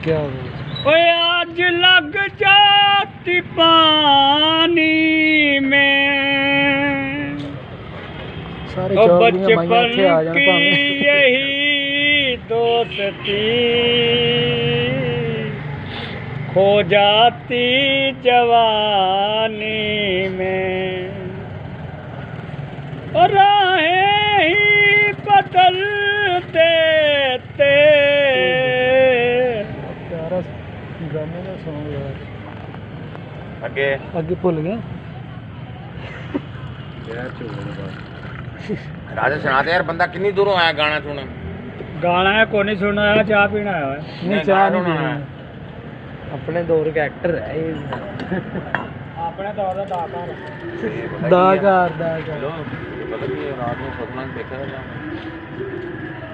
क्या बात। ओए आज लग जाती पानी में सारे ओ चौक बचपन इत्थे आ जान की भावें। यही दोस्ती खो जाती जवानी में और राहें ही बदल देते। प्यारा गाने का सॉन्ग यार। अगे आगे भूल गया। राजा सुना दे यार, बंदा कितनी दूरों आया गाना सुने। गाना है को नहीं सुना है, चाह पीना है। नहीं चाह नहीं गाना पीनी। अपने दौर का एक्टर है ये। अपने दौर का दाकार दाकार लो पता नहीं है, रात में सोचना देखा था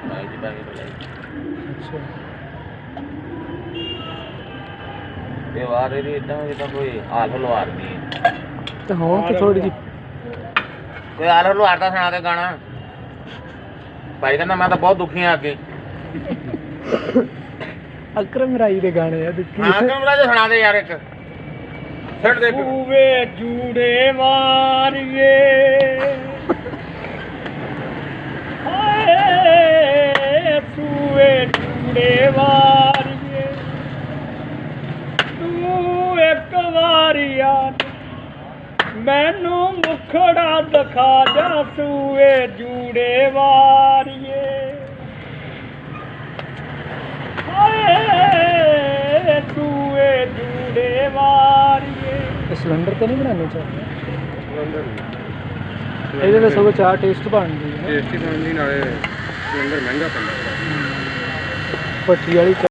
भाई जी बाकी बोले अच्छा ये वार रे इतना जितना कोई हाल हलवार नहीं तो हो तो थोड़ी जी कोई हाल हलवार का सुना दे गाना। भाई कहना मैं तो बहुत दुखी हाँ अगे। अकरम राई दे गाने यार दुखी। हाँ अकरम राजा सुना दे यार एक छड़ दे सूवे जूड़े मारिए हाय सूवे जूड़े मारिए तू एक वारिया मैनू मुखड़ा दिखा जा सूवे जूड़े मारिए हाय सूवे जूड़े मारिए। सिलेंडर तो नहीं बनाने चाहिए ਇਹਦੇ ਵਿੱਚ ਸਗੋਂ ਚਾਹ ਟੇਸਟ ਬਣਦੀ ਹੈ। ਟੇਸਟੀ ਬਣਦੀ ਨਾਲੇ ਸਿਲੰਡਰ ਮਹਿੰਗਾ ਪੈਂਦਾ। ਭੱਠੀ ਵਾਲੀ